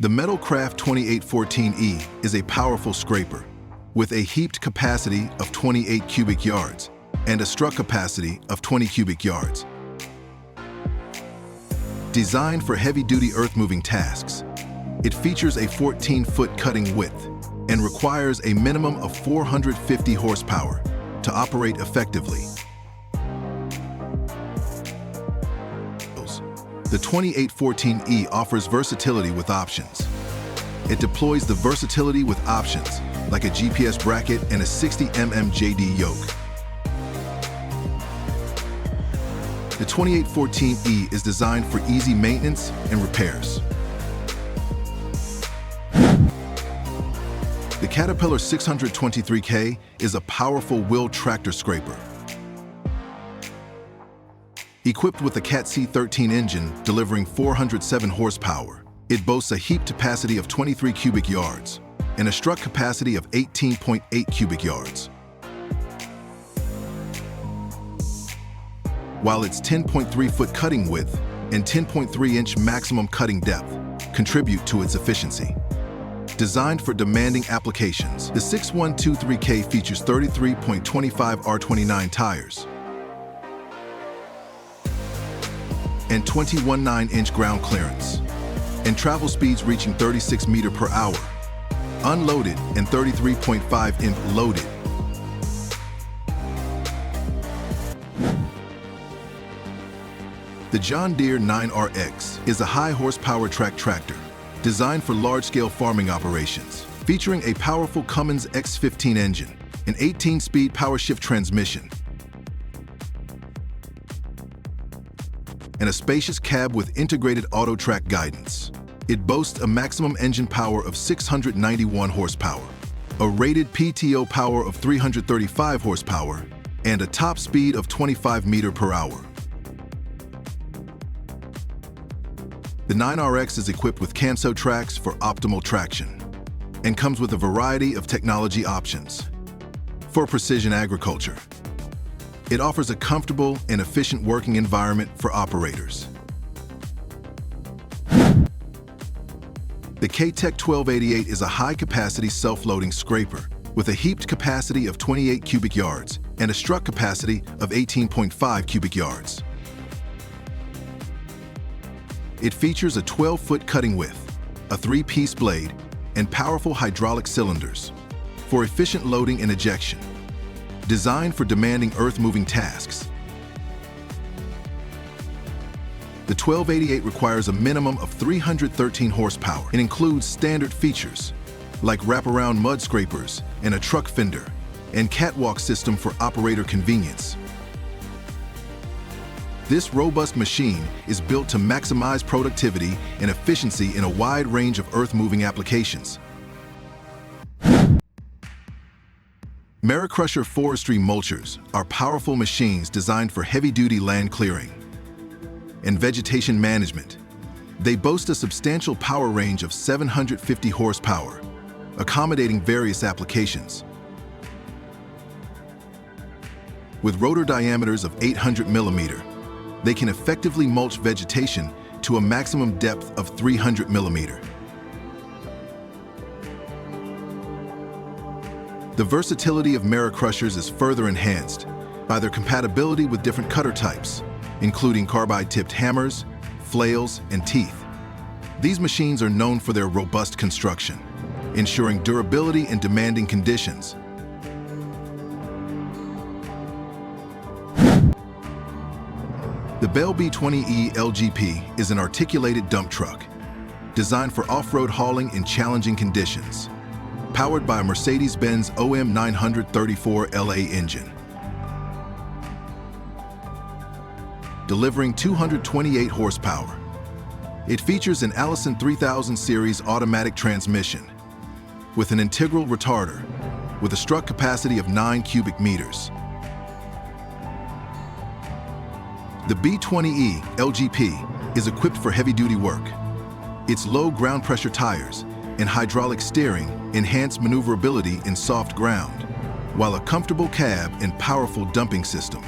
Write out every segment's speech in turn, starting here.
The Metalcraft 2814E is a powerful scraper with a heaped capacity of 28 cubic yards and a struck capacity of 20 cubic yards. Designed for heavy-duty earth-moving tasks, it features a 14-foot cutting width and requires a minimum of 450 horsepower to operate effectively. The 2814E offers versatility with options. It deploys the versatility with options like a GPS bracket and a 60 mm JD yoke. The 2814E is designed for easy maintenance and repairs. The Caterpillar 623K is a powerful wheel tractor scraper. Equipped with a Cat C13 engine delivering 407 horsepower, it boasts a heap capacity of 23 cubic yards and a struck capacity of 18.8 cubic yards. While its 10.3-foot cutting width and 10.3-inch maximum cutting depth contribute to its efficiency. Designed for demanding applications, the 6123K features 33.25 R29 tires and 21.9-inch ground clearance, and travel speeds reaching 36 meters per hour, unloaded, and 33.5 imp loaded. The John Deere 9RX is a high-horsepower track tractor designed for large-scale farming operations, featuring a powerful Cummins X15 engine, an 18-speed power shift transmission, and a spacious cab with integrated auto-track guidance. It boasts a maximum engine power of 691 horsepower, a rated PTO power of 335 horsepower, and a top speed of 25 meters per hour. The 9RX is equipped with Canso tracks for optimal traction and comes with a variety of technology options for precision agriculture. It offers a comfortable and efficient working environment for operators. The K-Tec 1288 is a high-capacity self-loading scraper with a heaped capacity of 28 cubic yards and a struck capacity of 18.5 cubic yards. It features a 12-foot cutting width, a 3-piece blade, and powerful hydraulic cylinders for efficient loading and ejection. Designed for demanding earth-moving tasks, the 1288 requires a minimum of 313 horsepower and includes standard features like wraparound mud scrapers and a truck fender and catwalk system for operator convenience. This robust machine is built to maximize productivity and efficiency in a wide range of earth-moving applications. MeriCrusher forestry mulchers are powerful machines designed for heavy-duty land clearing and vegetation management. They boast a substantial power range of 750 horsepower, accommodating various applications. With rotor diameters of 800 millimeters, they can effectively mulch vegetation to a maximum depth of 300 millimeters. The versatility of MeriCrushers is further enhanced by their compatibility with different cutter types, including carbide-tipped hammers, flails, and teeth. These machines are known for their robust construction, ensuring durability in demanding conditions. The Bell B20E LGP is an articulated dump truck designed for off-road hauling in challenging conditions, powered by a Mercedes-Benz OM 934 LA engine. Delivering 228 horsepower, it features an Allison 3000 series automatic transmission with an integral retarder with a struck capacity of 9 cubic meters. The B20E LGP is equipped for heavy-duty work. Its low ground pressure tires and hydraulic steering enhance maneuverability in soft ground, while a comfortable cab and powerful dumping system.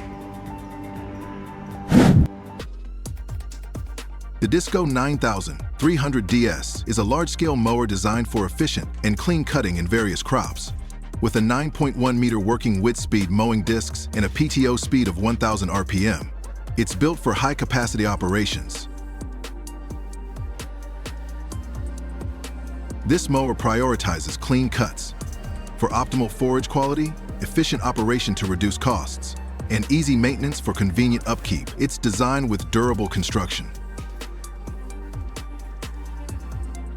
The The Disco 9300DS is a large-scale mower designed for efficient and clean cutting in various crops. With a 9.1-meter working width speed mowing discs and a PTO speed of 1,000 RPM, it's built for high-capacity operations. This mower prioritizes clean cuts for optimal forage quality, efficient operation to reduce costs, and easy maintenance for convenient upkeep. It's designed with durable construction.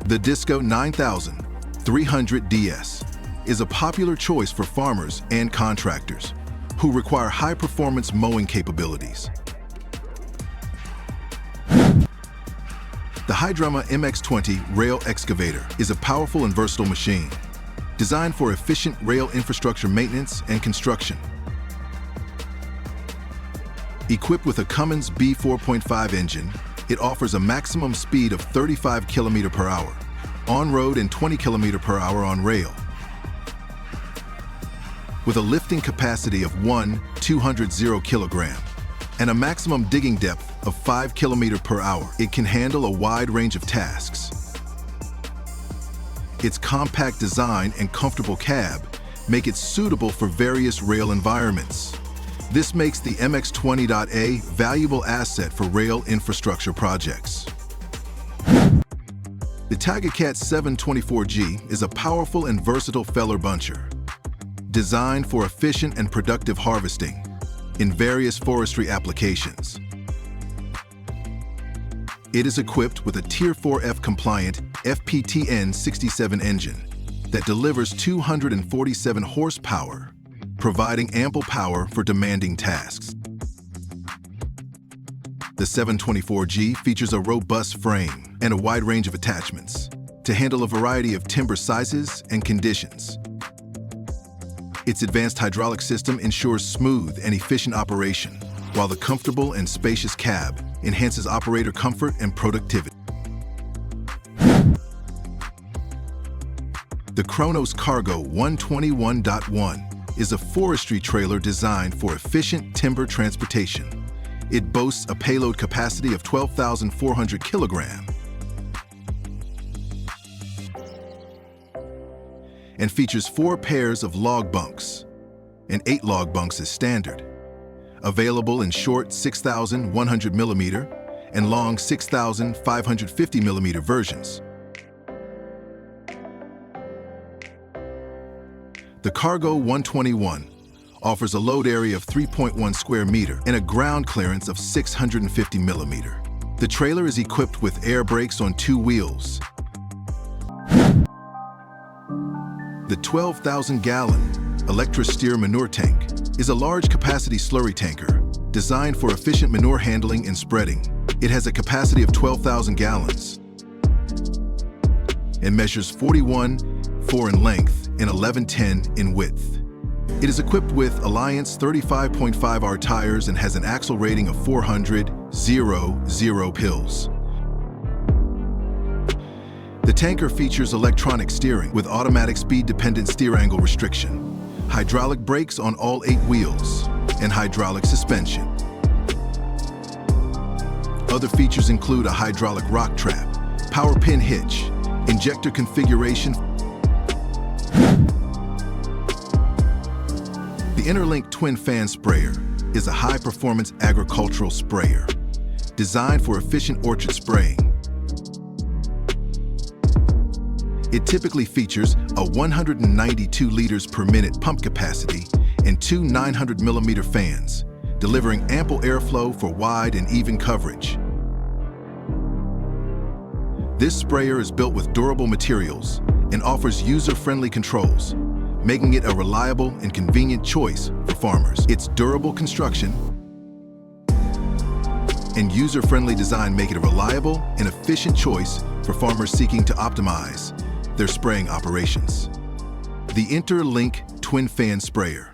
The Disco 9300DS is a popular choice for farmers and contractors who require high-performance mowing capabilities. The Hydrema MX20 rail excavator is a powerful and versatile machine designed for efficient rail infrastructure maintenance and construction. Equipped with a Cummins B4.5 engine, it offers a maximum speed of 35 km/h on-road and 20 km/h on rail. With a lifting capacity of 200 kg and a maximum digging depth of 5 km/h, it can handle a wide range of tasks. Its compact design and comfortable cab make it suitable for various rail environments. This makes the MX20.A a valuable asset for rail infrastructure projects. The Tigercat 724G is a powerful and versatile feller buncher, designed for efficient and productive harvesting in various forestry applications. It is equipped with a Tier 4F compliant FPTN 67 engine that delivers 247 horsepower, providing ample power for demanding tasks. The 724G features a robust frame and a wide range of attachments to handle a variety of timber sizes and conditions. Its advanced hydraulic system ensures smooth and efficient operation, while the comfortable and spacious cab enhances operator comfort and productivity. The Kronos Cargo 121.1 is a forestry trailer designed for efficient timber transportation. It boasts a payload capacity of 12,400 kg and features 4 pairs of log bunks and 8 log bunks as standard, available in short 6,100 mm and long 6,550 mm versions. The Cargo 121 offers a load area of 3.1 square meter and a ground clearance of 650 mm. The trailer is equipped with air brakes on 2 wheels. The 12,000-gallon Electrosteer manure tank is a large-capacity slurry tanker designed for efficient manure handling and spreading. It has a capacity of 12,000 gallons and measures 41.4 in length and 11.10 in width. It is equipped with Alliance 35.5R tires and has an axle rating of 400 pills. The tanker features electronic steering with automatic speed-dependent steer angle restriction, hydraulic brakes on all 8 wheels, and hydraulic suspension. Other features include a hydraulic rock trap, power pin hitch, injector configuration. The Interlink Twin Fan Sprayer is a high-performance agricultural sprayer designed for efficient orchard spraying. It typically features a 192 liters per minute pump capacity and 2 900mm fans, delivering ample airflow for wide and even coverage. This sprayer is built with durable materials and offers user-friendly controls, making it a reliable and convenient choice for farmers. Its durable construction and user-friendly design make it a reliable and efficient choice for farmers seeking to optimize their spraying operations. The Interlink Twin Fan Sprayer